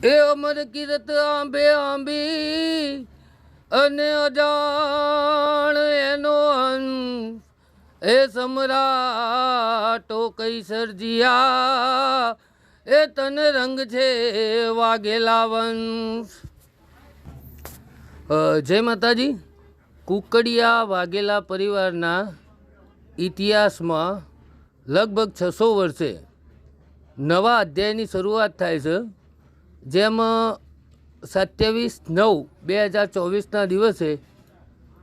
એ અમર કીરત આંબે આંબી અને અજાણ એનો અંશ, એ સમ્રાટો કઈ સર્જિયા, એ તન રંગ છે વાઘેલા વંશ. જય માતાજી. કુકડિયા વાઘેલા પરિવારના ઇતિહાસમાં લગભગ 600 વર્ષે નવા અધ્યાયની શરૂઆત થાય છે, જેમાં 27/9/2024ના દિવસે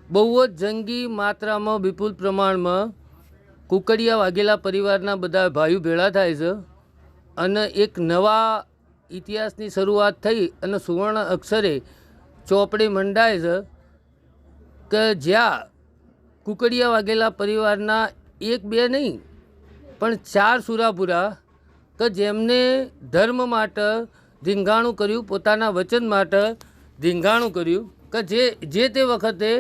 બહુ જ જંગી માત્રામાં વિપુલ પ્રમાણમાં કુકડિયા વાઘેલા પરિવારના બધા ભાઈઓ ભેળા થાય છે અને એક નવા ઇતિહાસની શરૂઆત થઈ અને સુવર્ણ અક્ષરે ચોપડી મંડાય છે કે જ્યાં કુકડિયા વાઘેલા પરિવારના એક બે નહીં પણ 4 સુરાપુરા કે જેમને ધર્મ માટે ધીંગાણું કર્યું, પોતાના વચન માટે ધીંગાણું કર્યું, કે જે તે વખતે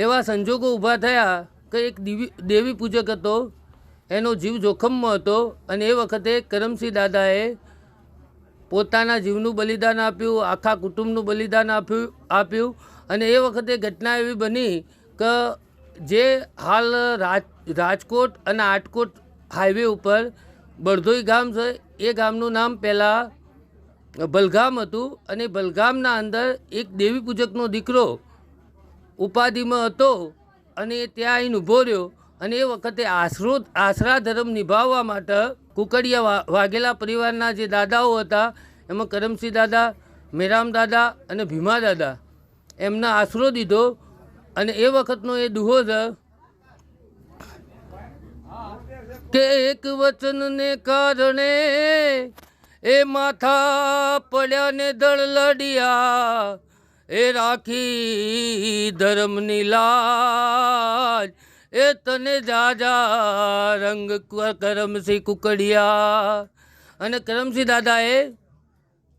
એવા સંજોગો ઊભા થયા કે એક દેવી પૂજક હતો, એનો જીવ જોખમમાં હતો અને એ વખતે કરમસિંહ દાદાએ પોતાના જીવનું બલિદાન આપ્યું, આખા કુટુંબનું બલિદાન આપ્યું અને એ વખતે ઘટના એવી બની કે જે હાલ રાજકોટ અને આટકોટ હાઈવે ઉપર બળધોઈ ગામ છે, એ ગામનું નામ પહેલાં બલગામ હતું અને બલગામના અંદર એક દેવી પૂજકનો દીકરો ઉપાધિમાં હતો અને એ ત્યાં આવીને ઊભો રહ્યો અને એ વખતે આશરા ધર્મ નિભાવવા માટે કુકડિયા વાઘેલા પરિવારના જે દાદાઓ હતા એમાં કરમસિંહ દાદા, મેરામ દાદા અને ભીમા દાદા એમના આશરો દીધો અને એ વખતનો એ દુહો છે કે એક વચનને કારણે એ માથા પડ્યા ને દળ લડિયા, એ રાખી ધર્મની લાજ, એ તને જાજા રંગ કરમસિંહ કુકડિયા. અને કરમસિંહ દાદાએ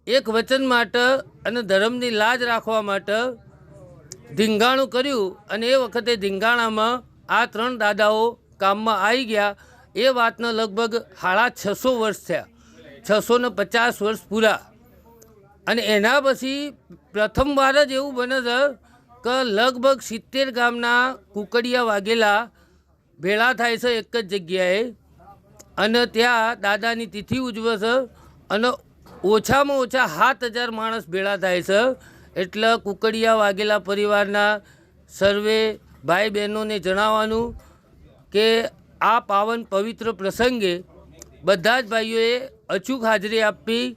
એક વચન માટે અને ધર્મની લાજ રાખવા માટે ધીંગાણું કર્યું અને એ વખતે ધીંગાણામાં આ 3 દાદાઓ કામમાં આવી ગયા. એ વાતને લગભગ 650 વર્ષ થયા, 650 વર્ષ પૂરા. અને એના પછી પ્રથમવાર જ એવું બને છે કે લગભગ 70 ગામના કુકડિયા વાઘેલા ભેળા થાય છે એક જ જગ્યાએ અને ત્યાં દાદાની તિથિ ઉજવે છે અને ઓછામાં ઓછા 7000 માણસ ભેળા થાય છે. એટલે કુકડિયા વાઘેલા પરિવારના સર્વે ભાઈ બહેનોને જણાવવાનું કે આ પાવન પવિત્ર પ્રસંગે બધા જ ભાઈઓએ અચૂક હાજરી આપવી.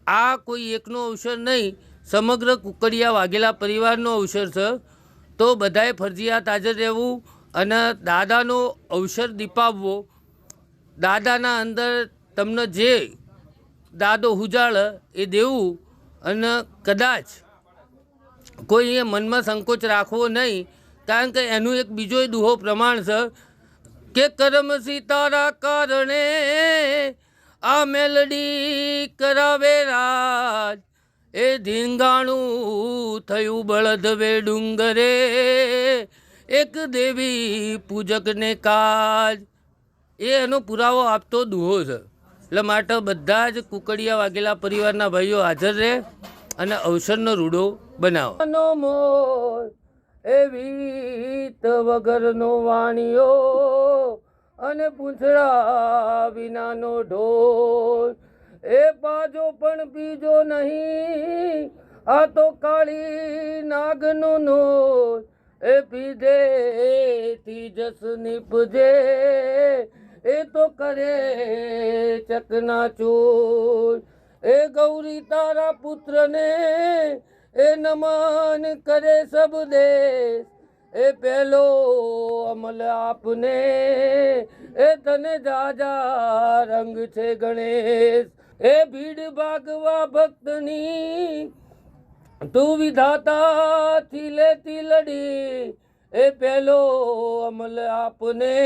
આ કોઈ એકનો અવસર નહીં, સમગ્ર કુકડિયા વાઘેલા પરિવારનો અવસર છે. તો બધાએ ફરજિયાત હાજર રહેવું અને દાદાનો અવસર દીપાવવો. દાદાના અંદર તમને જે દાદો હુજાળ એ દેવું અને કદાચ કોઈએ મનમાં સંકોચ રાખવો નહીં, કારણ કે એનું એક બીજો દુહો પ્રમાણ છે કે કરમસિંહ તારા કારણે આ મેલડી કરાવે રાજ, એ ધીંગાણું થયું બળદવે ડુંગરે, એક દેવી પૂજકને કાજ. એ એનો પુરાવો આપતો દુહો છે. એટલે માટે બધા જ કુકડિયા વાઘેલા પરિવારના ભાઈઓ હાજર રહે અને અવસરનો રૂડો બનાવો. મોર એવી વગરનો વાણિયો અને પૂંછડા વિનાનો ઢોલ, એ પાજો પણ બીજો નહીં, આ તો કાળી નાગનો નોર, એ પીધેથી જસ નીપજે, એ તો કરે ચકનાચૂર. એ ગૌરી તારા પુત્રને એ નમન કરે સબ દેશ, એ પહેલો અમલ આપને, એ તને જાજા રંગ છે ગણેશ. એ ભીડ ભાગવા ભક્તની તું વિધાતાથી લેતી લડી, એ પહેલો અમલ આપને,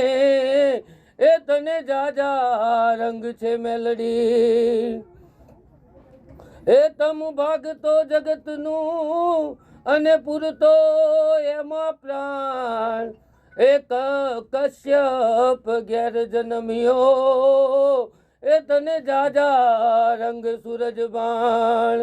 એ તને જાજા રંગ છે મેલડી. એ તમ ભાગતો જગતનું અને પૂરતો એમાં પ્રાણ, એ કશ્યપ ઘેર જન્મ્યો, એ તને જાજા રંગ સૂરજ બાણ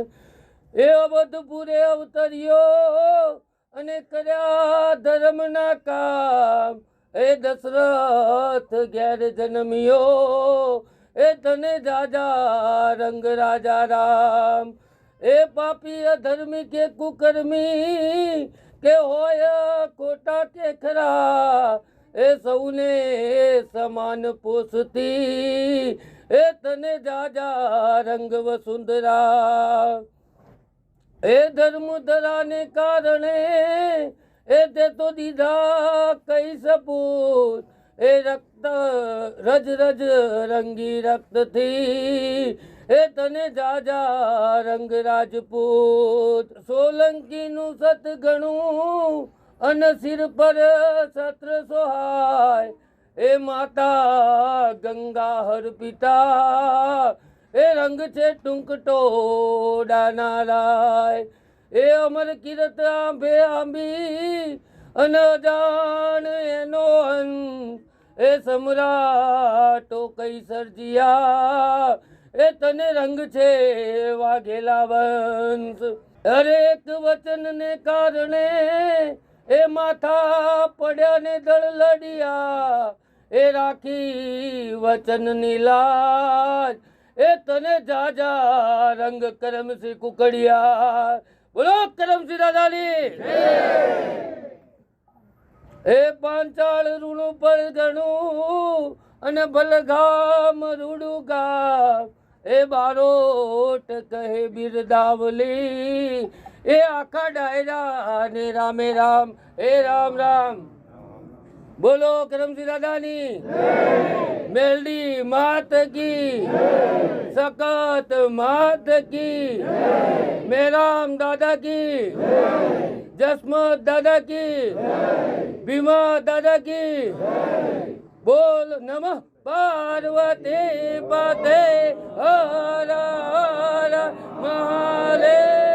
એ અવધપુરે અવતર્યો અને કર્યા ધર્મના કામ એ દશરથ ઘેર જન્મ્યો એ તને જાજા રંગ રાજા રામ એ પાપી અધર્મી કે કુકર્મી કે હોય ખોટા કે ખરા એ સૌને સમાન પોષતી એ તને જાજા રંગ વસુંધરા એ ધર્મ ધરાને કારણે એ તે તો દીધા કઈ સપૂત એ રક્ત રજ રજ રંગી રક્તથી એ તને જાજા રંગ રાજપૂત સોલંકીનું સત ગણું અન સિર પર છત્ર સોહાય એ માતા ગંગા હર પિતા એ રંગ છે ટૂંકટો ડાનારાય એ અમર કિરત આંબે આંબી અન જાણ એનો અંત એ સમ્રાટો કઈ સર્જિયા એ તને રંગ છે વાઘેલા વંશ હરેક વચન ને કારણે એ માથા પડ્યા ને દળ લડિયા એ રાખી વચન ની લાજ એ તને જાજા રંગ કરમસી કુકડિયા બોલો કરમસી દાદાની એ પાંચાળ રૂણું પર ગણું અને બલગામ રૂડું ગામ એ બારોટ કહે બિરદાવલી એ આખા ડાયરા ને રામે રામ એ રામ રામ બોલો કરમસી દાદાની મેલડી માત કી સકત માત કી મેરામ દાદા કી જસમત દાદા કી ભીમા દાદા કી બોલ નમઃ પાર્વતી પતે હર હર મહાદેવ.